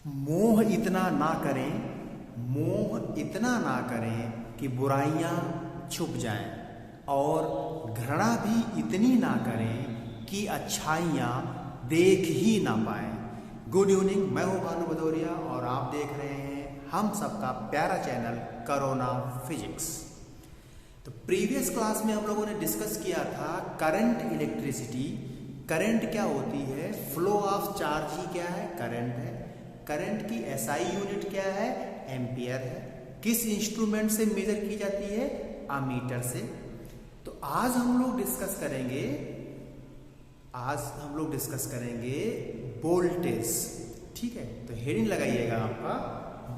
मोह इतना ना करें, मोह इतना ना करें कि बुराइयां छुप जाएं, और घृणा भी इतनी ना करें कि अच्छाइयां देख ही ना पाएं। गुड इवनिंग, मैं हूं भानु भदौरिया और आप देख रहे हैं हम सबका प्यारा चैनल कोरोना फिजिक्स। तो प्रीवियस क्लास में हम लोगों ने डिस्कस किया था करंट इलेक्ट्रिसिटी। करंट क्या होती है, फ्लो ऑफ चार्ज ही क्या है, करंट है। करंट की एसआई यूनिट क्या है, एम्पियर है। किस इंस्ट्रूमेंट से मेजर की जाती है, अमीटर से। तो आज हम लोग डिस्कस करेंगे वोल्टेज। ठीक है, तो हेडिंग लगाइएगा आपका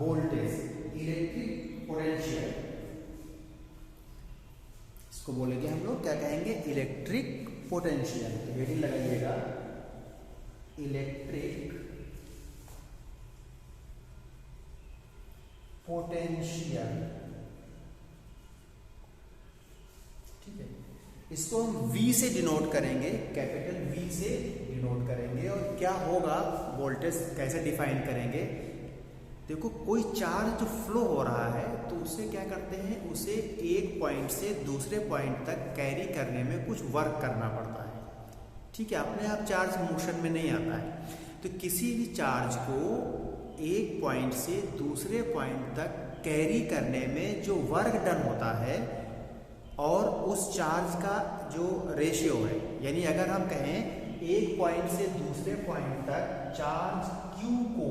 वोल्टेज, इलेक्ट्रिक पोटेंशियल। इसको बोलेंगे हम लोग क्या कहेंगे, इलेक्ट्रिक पोटेंशियल। तो हेडिंग लगाइएगा इलेक्ट्रिक पोटेंशियल। ठीक है, इसको हम V से डिनोट करेंगे, कैपिटल V से डिनोट करेंगे। और क्या होगा, वोल्टेज कैसे डिफाइन करेंगे। देखो, कोई चार्ज जो फ्लो हो रहा है तो उसे क्या करते हैं, उसे एक पॉइंट से दूसरे पॉइंट तक कैरी करने में कुछ वर्क करना पड़ता है। ठीक है, अपने आप चार्ज मोशन में नहीं आता है। तो किसी भी चार्ज को एक पॉइंट से दूसरे पॉइंट तक कैरी करने में जो वर्क डन होता है, और उस चार्ज का जो रेशियो है, यानी अगर हम कहें एक पॉइंट से दूसरे पॉइंट तक चार्ज Q को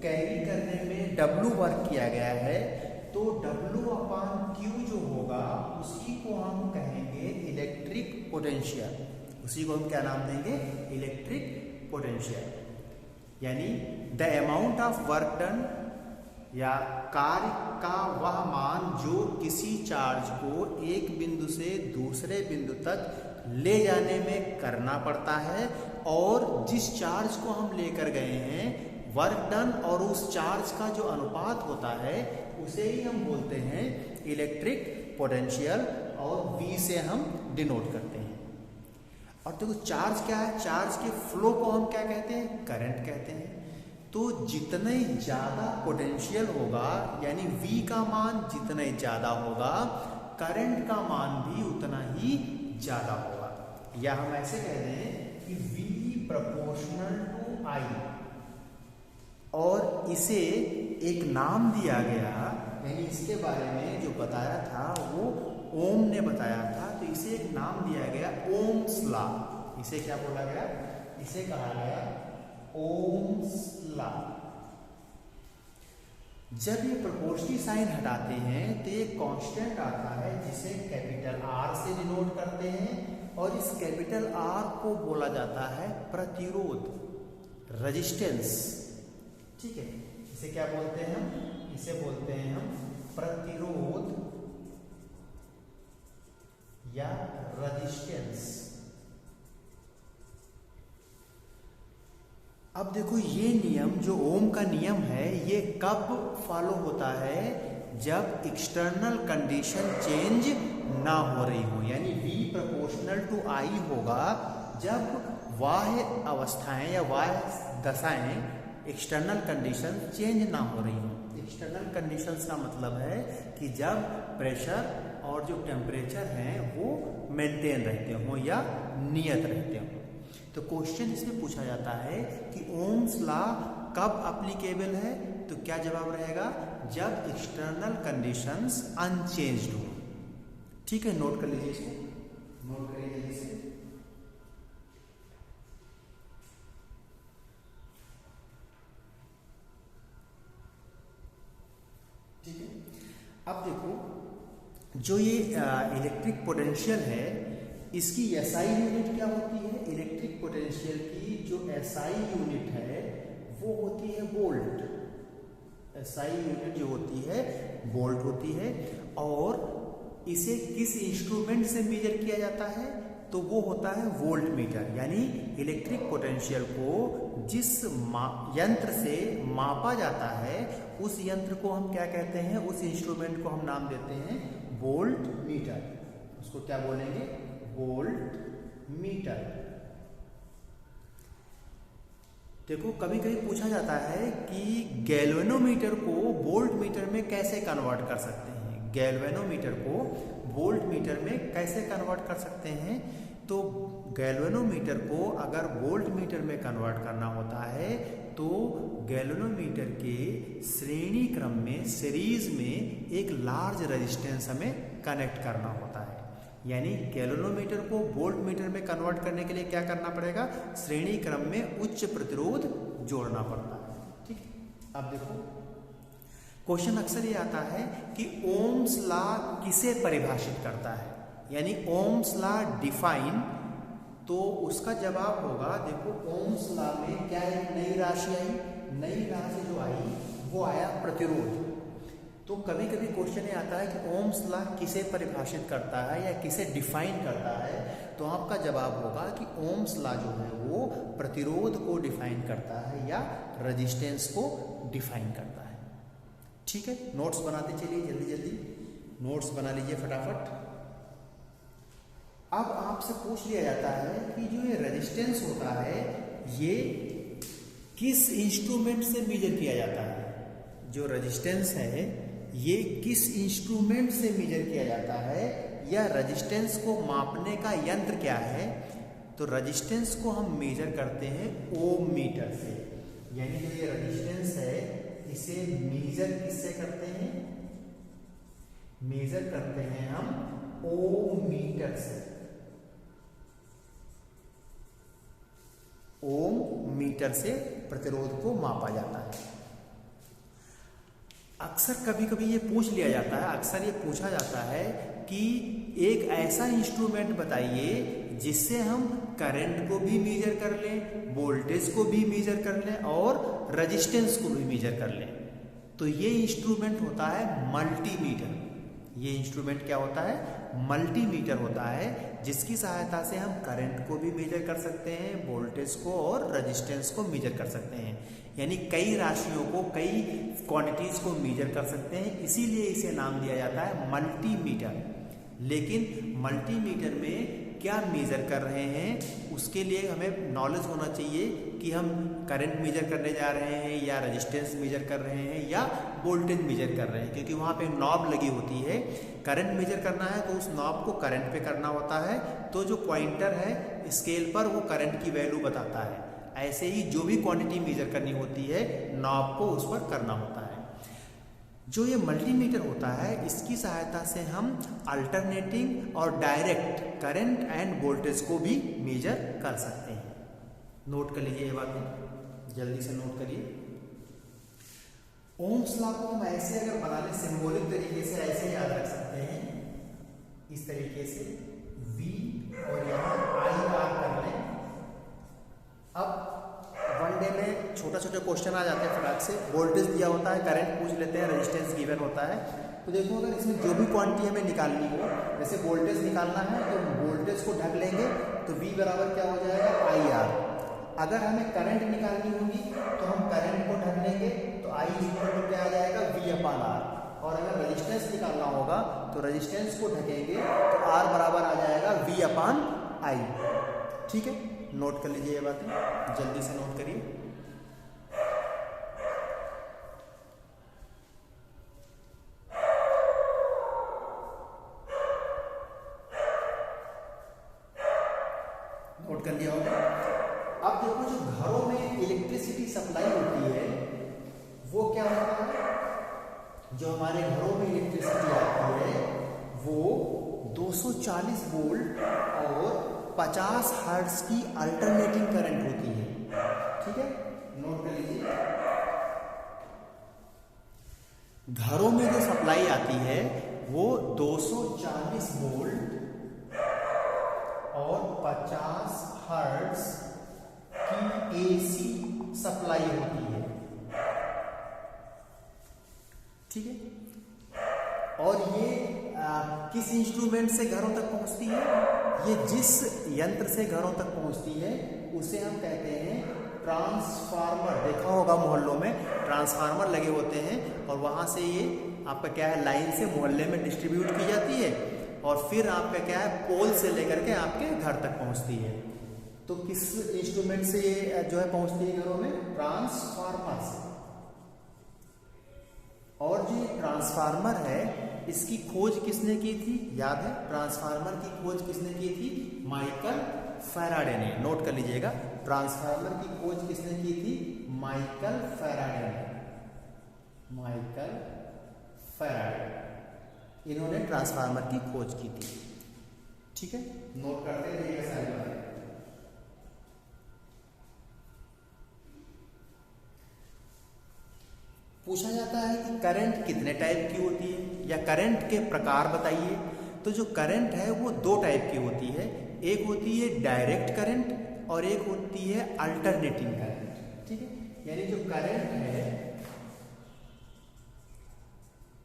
कैरी करने में W वर्क किया गया है, तो W/Q जो होगा उसी को हम कहेंगे इलेक्ट्रिक पोटेंशियल। उसी को हम क्या नाम देंगे, इलेक्ट्रिक पोटेंशियल। यानी the amount of work done, या कार्य का वह मान जो किसी चार्ज को एक बिंदु से दूसरे बिंदु तक ले जाने में करना पड़ता है, और जिस चार्ज को हम लेकर गए हैं वर्क डन और उस चार्ज का जो अनुपात होता है उसे ही हम बोलते हैं इलेक्ट्रिक पोटेंशियल, और V से हम डिनोट करते हैं। और देखो, चार्ज क्या है, चार्ज के फ्लो को हम क्या कहते हैं, करंट कहते हैं। तो जितने ज्यादा पोटेंशियल होगा, यानी V का मान जितने ज्यादा होगा, करंट का मान भी उतना ही ज्यादा होगा। या हम ऐसे कह दें कि V प्रोपोर्शनल टू I, और इसे एक नाम दिया गया, यानी इसके बारे में जो बताया था वो ओम ने बताया था, तो इसे एक नाम दिया गया ओम्स लॉ। इसे क्या बोला गया, इसे कहा गया ओम्स लॉ। जब ये प्रोपोर्शनल साइन हटाते हैं तो एक कांस्टेंट आता है जिसे कैपिटल R से डिनोट करते हैं, और इस कैपिटल R को बोला जाता है प्रतिरोध, रेजिस्टेंस। ठीक है, इसे क्या बोलते हैं हम, इसे बोलते हैं हम प्रतिरोध या रेजिस्टेंस। अब देखो, ये नियम जो ओम का नियम है, ये कब फॉलो होता है, जब एक्सटर्नल कंडीशन चेंज ना हो रही हो। यानी V प्रोपोर्शनल टू I होगा जब बाह्य अवस्थाएं या बाह्य दशाएं, एक्सटर्नल कंडीशन चेंज ना हो रही हो। एक्सटर्नल कंडीशंस का मतलब है कि जब प्रेशर और जो टेम्परेचर हैं वो मेंटेन रहते हो या नियत रहते हो। तो क्वेश्चन इसमें पूछा जाता है कि ओम्स लॉ कब एप्लीकेबल है, तो क्या जवाब रहेगा, जब एक्सटर्नल कंडीशंस अनचेंज्ड हो। ठीक है, नोट कर लीजिए इसको, नोट करिए इसे। ठीक है, अब देखो, जो ये इलेक्ट्रिक पोटेंशियल है, इसकी एसआई यूनिट क्या होती है, इलेक्ट्रिक पोटेंशियल की जो एसआई यूनिट है वो होती है वोल्ट। एसआई यूनिट जो होती है वोल्ट होती है, और इसे किस इंस्ट्रूमेंट से मेजर किया जाता है, तो वो होता है वोल्ट मीटर। यानी इलेक्ट्रिक पोटेंशियल को जिस यंत्र से मापा जाता है, उस यंत्र को हम क्या कहते हैं, उस इंस्ट्रूमेंट को हम नाम देते हैं वोल्ट मीटर। उसको क्या बोलेंगे, वोल्ट मीटर। देखो कभी कभी पूछा जाता है कि गैल्वेनोमीटर को वोल्ट मीटर में कैसे कन्वर्ट कर सकते हैं, गैल्वेनोमीटर को वोल्ट मीटर में कैसे कन्वर्ट कर सकते हैं। तो गैल्वेनोमीटर को अगर वोल्ट मीटर में कन्वर्ट करना होता है तो गैल्वेनोमीटर के श्रेणी क्रम में सीरीज में एक लार्ज रेजिस्टेंस हमें कनेक्ट करना होता है। यानी गैल्वेनोमीटर को वोल्ट मीटर में कन्वर्ट करने के लिए क्या करना पड़ेगा, श्रेणी क्रम में उच्च प्रतिरोध जोड़ना पड़ता है। ठीक है, अब देखो क्वेश्चन अक्सर ये आता है कि ओम्स लॉ किसे परिभाषित करता है, यानी ओम्स लॉ डिफाइन। तो उसका जवाब होगा, देखो ओम्स लॉ में क्या एक नई राशि आई, नई राशि जो आई वो आया प्रतिरोध। तो कभी कभी क्वेश्चन ये आता है कि ओम्स लॉ किसे परिभाषित करता है या किसे डिफाइन करता है, तो आपका जवाब होगा कि ओम्स लॉ जो है वो प्रतिरोध को डिफाइन करता है या रेजिस्टेंस को डिफाइन करता है। ठीक है, नोट्स बनाते चलिए, जल्दी जल्दी नोट्स बना लीजिए फटाफट। अब आपसे पूछ लिया जाता है कि जो ये रेजिस्टेंस होता है ये किस इंस्ट्रूमेंट से मेजर किया जाता है। जो रेजिस्टेंस है ये किस इंस्ट्रूमेंट से मेजर किया जाता है, या रेजिस्टेंस को मापने का यंत्र क्या है। तो रेजिस्टेंस को हम मेजर करते हैं ओम मीटर से, यानी जो ये रेजिस्टेंस है इसे मेजर किससे करते हैं, मेजर करते हैं हम ओम मीटर से। ओम मीटर से प्रतिरोध को मापा जाता है। अक्सर कभी कभी ये पूछ लिया जाता है, अक्सर ये पूछा जाता है कि एक ऐसा इंस्ट्रूमेंट बताइए जिससे हम करंट को भी मेजर कर लें, वोल्टेज को भी मेजर कर लें और रेजिस्टेंस को भी मेजर कर लें। तो ये इंस्ट्रूमेंट होता है मल्टीमीटर। ये इंस्ट्रूमेंट क्या होता है, मल्टीमीटर होता है, जिसकी सहायता से हम करंट को भी मेजर कर सकते हैं, वोल्टेज को और रेजिस्टेंस को मेजर कर सकते हैं। यानी कई राशियों को, कई क्वांटिटीज को मेजर कर सकते हैं, इसीलिए इसे नाम दिया जाता है मल्टीमीटर। लेकिन मल्टीमीटर में क्या मेजर कर रहे हैं उसके लिए हमें नॉलेज होना चाहिए कि हम करंट मेजर करने जा रहे हैं या रेजिस्टेंस मेजर कर रहे हैं या वोल्टेज मेजर कर रहे हैं, क्योंकि वहाँ पे नॉब लगी होती है। करंट मेजर करना है तो उस नॉब को करंट पे करना होता है, तो जो पॉइंटर है स्केल पर वो करंट की वैल्यू बताता है। ऐसे ही जो भी क्वांटिटी मेजर करनी होती है नॉब को उस पर करना होता है। जो ये मल्टीमीटर होता है इसकी सहायता से हम अल्टरनेटिंग और डायरेक्ट करंट एंड वोल्टेज को भी मेजर कर सकते हैं। नोट कर लीजिए ये बातें, जल्दी से नोट करिए। ओम्स लॉ को हम ऐसे अगर बना लें सिंबॉलिक तरीके से, ऐसे याद रख सकते हैं इस तरीके से, V और यहाँ IR कर लें। अब वन डे में छोटा छोटा क्वेश्चन आ जाते हैं फटाक से, वोल्टेज दिया होता है, करंट पूछ लेते हैं, रेजिस्टेंस गिवन होता है। तो देखो अगर इसमें जो भी क्वांटिटी हमें निकालनी हो, जैसे वोल्टेज निकालना है तो वोल्टेज को ढक लेंगे तो V बराबर क्या हो जाएगा IR। अगर हमें करंट निकालनी होगी तो हम करंट को ढक लेंगे तो I इक्वल टू क्या आ जाएगा V/R। और अगर रेजिस्टेंस निकालना होगा तो रेजिस्टेंस को ढकेंगे तो R बराबर आ जाएगा V/I। ठीक है, नोट कर लीजिए ये बातें, जल्दी से नोट करिए। नोट कर लिया होगा। अब देखो जो घरों में इलेक्ट्रिसिटी सप्लाई होती है वो क्या होता है, जो हमारे घरों में इलेक्ट्रिसिटी आती है वो 240 वोल्ट और 50 हर्ट्ज की अल्टरनेटिंग करंट होती है। ठीक है, नोट कर लीजिए। घरों में जो सप्लाई आती है वो 240 वोल्ट और 50 हर्ट्ज की AC सप्लाई होती है। ठीक है, और ये किस इंस्ट्रूमेंट से घरों तक पहुंचती है, ये जिस यंत्र से घरों तक पहुंचती है उसे हम कहते हैं ट्रांसफार्मर। देखा होगा मोहल्लों में ट्रांसफार्मर लगे होते हैं और वहां से ये आपका क्या है लाइन से मोहल्ले में डिस्ट्रीब्यूट की जाती है और फिर आपका क्या है पोल से लेकर के आपके घर तक पहुंचती है। तो किस इंस्ट्रूमेंट से ये जो है पहुंचती है घरों में? ट्रांसफार्मर से। और जो ये ट्रांसफार्मर है इसकी खोज किसने की थी? याद है, ट्रांसफार्मर की खोज किसने की थी? माइकल फैराडे ने। नोट कर लीजिएगा, ट्रांसफार्मर की खोज किसने की थी? माइकल फैराडे ने। माइकल फैराडे, इन्होंने ट्रांसफार्मर की खोज की थी। ठीक है, नोट करते रहिएगा सारी बातें। पूछा जाता है कि करंट कितने टाइप की होती है या करंट के प्रकार बताइए। तो जो करंट है वो दो टाइप की होती है, एक होती है डायरेक्ट करंट और एक होती है अल्टरनेटिंग करंट। ठीक है, यानी जो करंट है,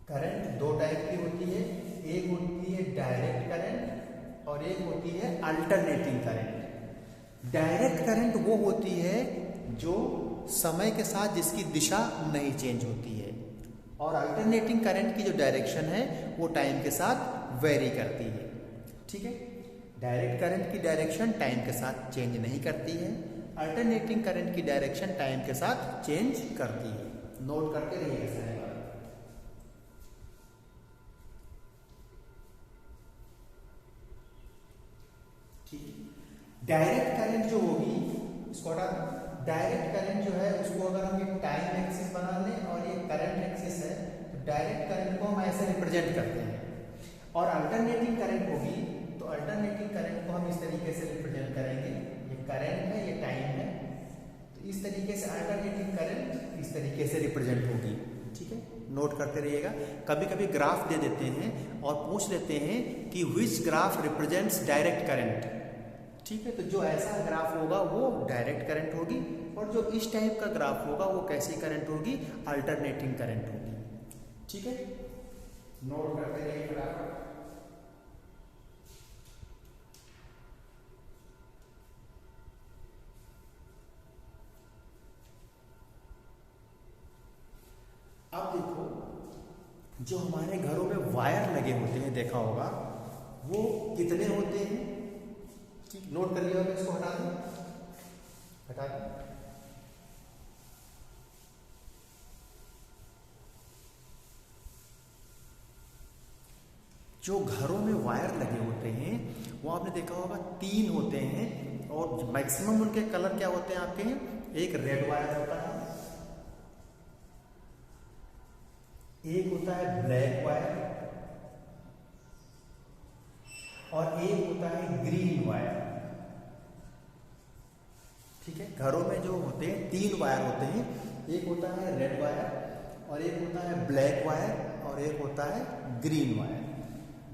करंट दो टाइप की होती है, एक होती है डायरेक्ट करंट और एक होती है अल्टरनेटिंग करंट। डायरेक्ट करंट वो होती है जो समय के साथ जिसकी दिशा नहीं चेंज होती है, और अल्टरनेटिंग करंट की जो डायरेक्शन है वो टाइम के साथ वेरी करती है। ठीक है, डायरेक्ट करंट की डायरेक्शन टाइम के साथ चेंज नहीं करती है, अल्टरनेटिंग करंट की डायरेक्शन टाइम के साथ चेंज करती है। नोट करके रहिएगा सारे बात। ठीक है, डायरेक्ट करंट जो होगी, इसको हटा, डायरेक्ट करंट जो है उसको अगर हम एक टाइम एक्सिस बना लें और ये करंट एक्सिस है, तो डायरेक्ट करंट को हम ऐसे रिप्रेजेंट करते हैं। और अल्टरनेटिंग करंट होगी तो अल्टरनेटिंग करंट को हम इस तरीके से रिप्रेजेंट करेंगे, ये करंट है, ये टाइम है, तो इस तरीके से अल्टरनेटिंग करंट इस तरीके से रिप्रेजेंट होगी। ठीक है, नोट करते रहिएगा। कभी कभी ग्राफ दे देते हैं और पूछ लेते हैं कि which graph represents direct current. ठीक है, तो जो ऐसा ग्राफ होगा वो डायरेक्ट करंट होगी, और जो इस टाइप का ग्राफ होगा वो कैसी करंट होगी? अल्टरनेटिंग करंट होगी। ठीक है, नोट करते रहिए फटाफट। अब देखो, जो हमारे घरों में वायर लगे होते हैं, देखा होगा, वो कितने होते हैं? ठीक, नोट कर लिया होगा, इसको हटा दें, हटा दें। जो घरों में वायर लगे होते हैं वो आपने देखा होगा 3 होते हैं, और मैक्सिमम उनके कलर क्या होते हैं आपके? एक रेड वायर होता है, एक होता है ब्लैक वायर, और एक होता है ग्रीन वायर। ठीक है, घरों में जो होते हैं 3 वायर होते हैं, एक होता है रेड वायर और एक होता है ब्लैक वायर और एक होता है ग्रीन वायर।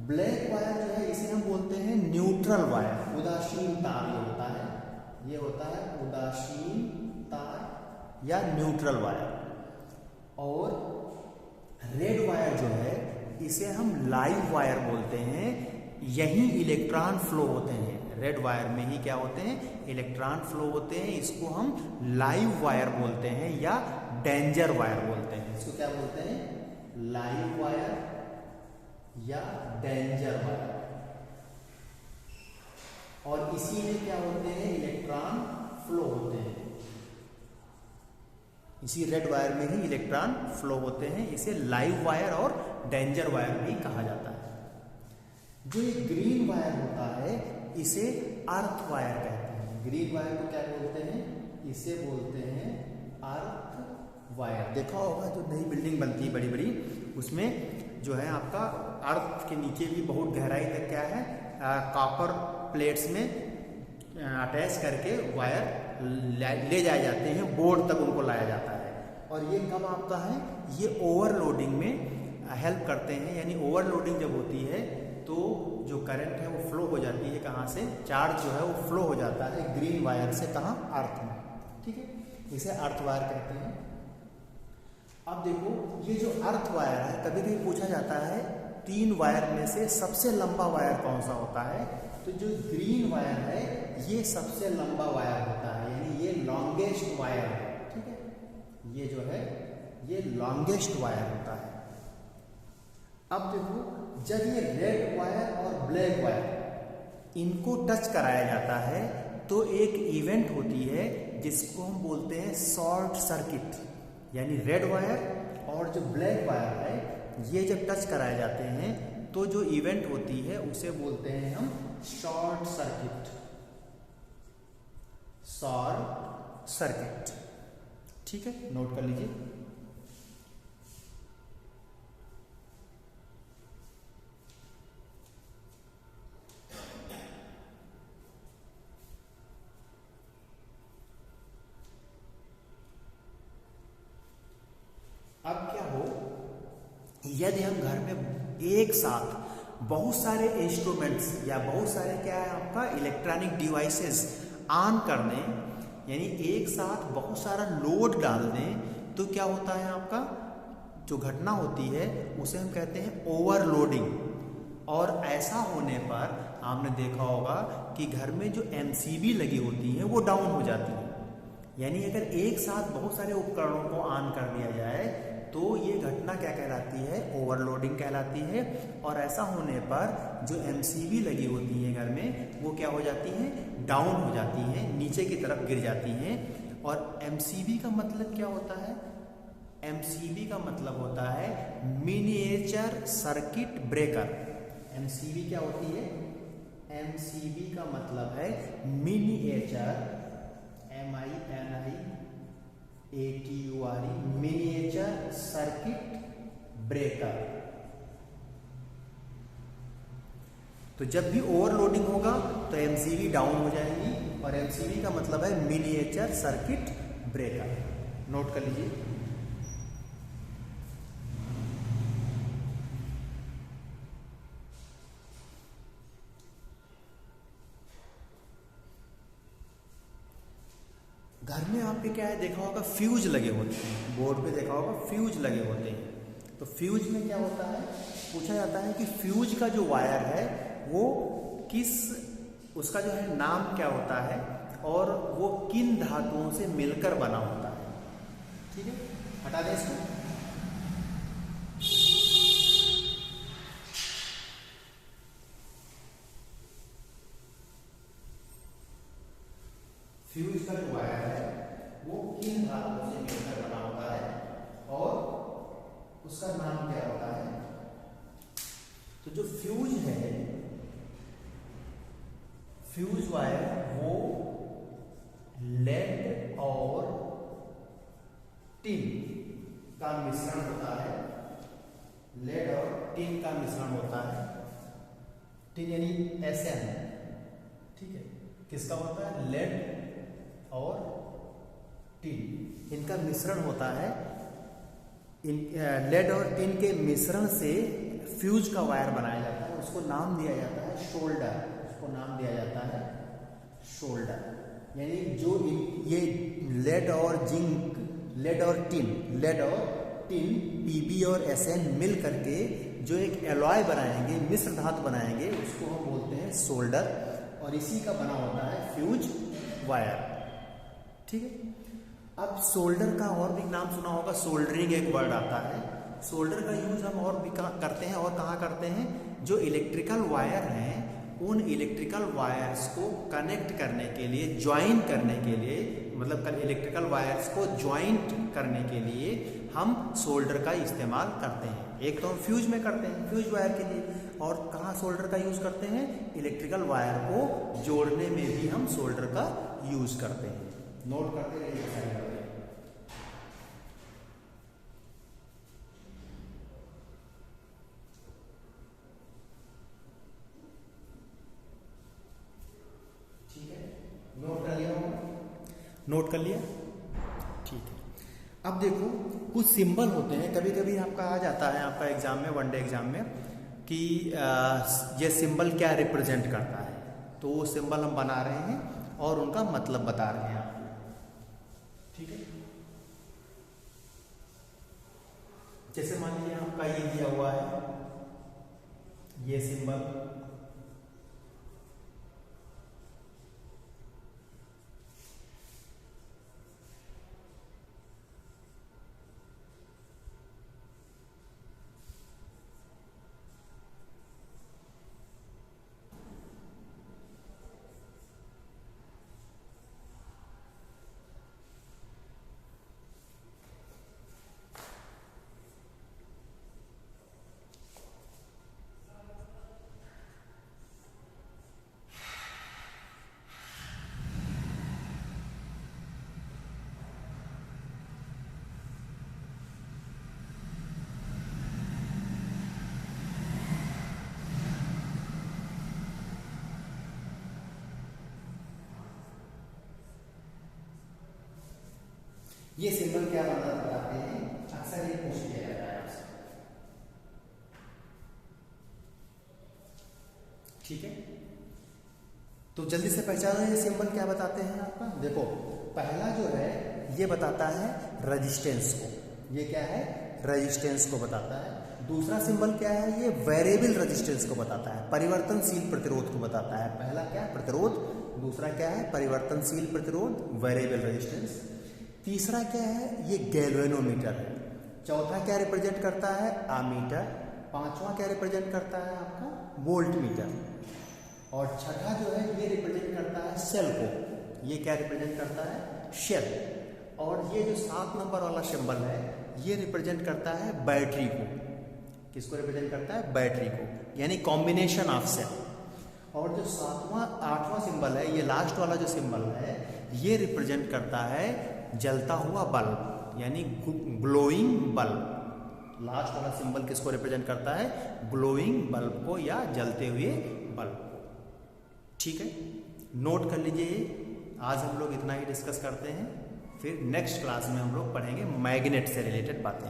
ब्लैक वायर जो है इसे हम बोलते हैं न्यूट्रल वायर, उदासीन तार ये होता है, ये होता है उदासीन तार या न्यूट्रल वायर। और रेड वायर जो है इसे हम लाइव वायर बोलते हैं, यही इलेक्ट्रॉन फ्लो होते हैं, रेड वायर में ही क्या होते हैं? इलेक्ट्रॉन फ्लो होते हैं। इसको हम लाइव वायर बोलते हैं या डेंजर वायर बोलते हैं। इसको क्या बोलते हैं? लाइव वायर या डेंजर वायर। और इसी में क्या होते हैं? इलेक्ट्रॉन फ्लो होते हैं, इसी रेड वायर में ही इलेक्ट्रॉन फ्लो होते हैं। इसे लाइव वायर और डेंजर वायर भी कहा जाता है। जो ये ग्रीन वायर होता है इसे अर्थ वायर कहते हैं। ग्रीन वायर को क्या बोलते हैं? इसे बोलते हैं अर्थ वायर। देखा होगा जो नई बिल्डिंग बनती है बड़ी बड़ी, उसमें जो है आपका अर्थ के नीचे भी बहुत गहराई तक क्या है, कॉपर प्लेट्स में अटैच करके वायर ले जाए जाते हैं, बोर्ड तक उनको लाया जाता है। और ये कब आता है? ये ओवरलोडिंग में हेल्प करते हैं। यानी ओवरलोडिंग जब होती है तो जो करंट है वो फ्लो हो जाती है, कहाँ से? चार्ज जो है वो फ्लो हो जाता है ग्रीन वायर से, कहाँ? अर्थ में। ठीक है, इसे अर्थ वायर कहते हैं। अब देखो ये जो अर्थ वायर है, कभी कभी पूछा जाता है 3 वायर में से सबसे लंबा वायर कौन सा होता है? तो जो ग्रीन वायर है ये सबसे लंबा वायर होता है, यानी ये लॉन्गेस्ट वायर है। ठीक है, ये जो है ये लॉन्गेस्ट वायर होता है। अब देखो जब ये रेड वायर और ब्लैक वायर इनको टच कराया जाता है तो एक इवेंट होती है जिसको हम बोलते हैं शॉर्ट सर्किट, यानी रेड वायर और जो ब्लैक वायर है ये जब टच कराए जाते हैं तो जो इवेंट होती है उसे बोलते हैं हम शॉर्ट सर्किट। शॉर्ट सर्किट, ठीक है, नोट कर लीजिए। अब क्या हो, यदि हम घर में एक साथ बहुत सारे इंस्ट्रूमेंट्स या बहुत सारे क्या है आपका इलेक्ट्रॉनिक डिवाइसेस ऑन कर दें, यानी एक साथ बहुत सारा लोड डाल दें, तो क्या होता है आपका जो घटना होती है उसे हम कहते हैं ओवरलोडिंग। और ऐसा होने पर आपने देखा होगा कि घर में जो एमसीबी लगी होती है वो डाउन हो जाती है। यानी अगर एक साथ बहुत सारे उपकरणों को ऑन कर दिया जाए तो ये घटना क्या कहलाती है, ओवरलोडिंग कहलाती है। और ऐसा होने पर जो एमसीबी लगी होती है घर में वो क्या हो जाती है, डाउन हो जाती हैं, नीचे की तरफ गिर जाती हैं। और एमसीबी का मतलब क्या होता है, एमसीबी का मतलब होता है मिनिएचर सर्किट ब्रेकर। एमसीबी क्या होती है, एमसीबी का मतलब है miniature, MINIATURE, miniature circuit breaker. तो जब भी ओवरलोडिंग होगा तो एमसीबी डाउन हो जाएगी, और एमसीबी का मतलब है मिनिएचर सर्किट ब्रेकर। नोट कर लीजिए। घर में आपके क्या है, देखा होगा फ्यूज लगे होते हैं, बोर्ड पे देखा होगा फ्यूज लगे होते हैं। तो फ्यूज में क्या होता है, पूछा जाता है कि फ्यूज का जो वायर है वो किस, उसका जो है नाम क्या होता है और वो किन धातुओं से मिलकर बना होता है। ठीक है, हटा दें इसको। फ्यूज का जो वायर है वो किन धातुओं से मिलकर बना होता है और उसका नाम क्या होता है। तो जो फ्यूज है, फ्यूज वायर वो लेड और टिन का मिश्रण होता है। लेड और टिन का मिश्रण होता है। टिन यानी Sn, ठीक है, किसका होता है, लेड और टिन, इनका मिश्रण होता है। लेड और टिन के मिश्रण से फ्यूज का वायर बनाया जाता है, उसको नाम दिया जाता है शोल्डर। उसको नाम दिया जाता है शोल्डर। यानी जो ये लेड और जिंक, लेड और टिन पीबी और Sn मिल करके जो एक एलॉय बनाएंगे, मिश्र धातु बनाएंगे, उसको हम बोलते हैं सोल्डर। और इसी का बना होता है फ्यूज वायर। ठीक है, अब सोल्डर का और भी नाम सुना होगा, सोल्डरिंग एक वर्ड आता है। सोल्डर का यूज हम और भी करते हैं, और कहाँ करते हैं, जो इलेक्ट्रिकल वायर हैं उन इलेक्ट्रिकल वायर्स को कनेक्ट करने के लिए, ज्वाइन करने के लिए, मतलब इलेक्ट्रिकल वायर्स को ज्वाइंट करने के लिए हम सोल्डर का इस्तेमाल करते हैं। एक तो हम फ्यूज में करते हैं, फ्यूज वायर के लिए, और कहाँ सोल्डर का यूज करते हैं, इलेक्ट्रिकल वायर को जोड़ने में भी हम सोल्डर का यूज करते हैं। नोट करते रहिए। ठीक है, नोट कर लिया होगा, नोट कर लिया, ठीक है। अब देखो कुछ सिंबल होते हैं, कभी कभी आपका आ जाता है आपका एग्जाम में, वनडे एग्जाम में, कि ये सिंबल क्या रिप्रेजेंट करता है। तो वो सिंबल हम बना रहे हैं और उनका मतलब बता रहे हैं आपको। ठीक है, जैसे मान लीजिए आपका ये दिया हुआ है, ये सिंबल, ये सिंबल क्या बताते हैं, अक्सर ये पूछ लिया जाता है आपसे। ठीक है, तो जल्दी से पहचानो ये सिंबल क्या बताते हैं आपका। देखो पहला जो है ये बताता है रेजिस्टेंस को, ये क्या है, रेजिस्टेंस को बताता है। दूसरा सिंबल क्या है, ये वेरिएबल रेजिस्टेंस को बताता है, परिवर्तनशील प्रतिरोध को बताता है। पहला क्या है, प्रतिरोध, दूसरा क्या है, परिवर्तनशील प्रतिरोध, वेरिएबल रेजिस्टेंस। तीसरा क्या है, ये गैल्वेनोमीटर है। चौथा क्या रिप्रेजेंट करता है, आमीटर। पांचवा क्या रिप्रेजेंट करता है आपका, वोल्ट मीटर। और छठा जो है ये रिप्रेजेंट करता है सेल को, ये क्या रिप्रेजेंट करता है, शेल। और ये जो 7 नंबर वाला सिंबल है ये रिप्रेजेंट करता है बैटरी को। किसको रिप्रेजेंट करता है, बैटरी को, यानी कॉम्बिनेशन ऑफ सेल। और जो 7वां 8वां सिंबल है, ये लास्ट वाला जो सिंबल है ये रिप्रेजेंट करता है जलता हुआ बल्ब, यानी ग्लोइंग बल्ब। लास्ट वाला सिंबल किसको रिप्रेजेंट करता है, ग्लोइंग बल्ब को या जलते हुए बल्ब को। ठीक है, नोट कर लीजिए। आज हम लोग इतना ही डिस्कस करते हैं, फिर नेक्स्ट क्लास में हम लोग पढ़ेंगे मैग्नेट से रिलेटेड बातें।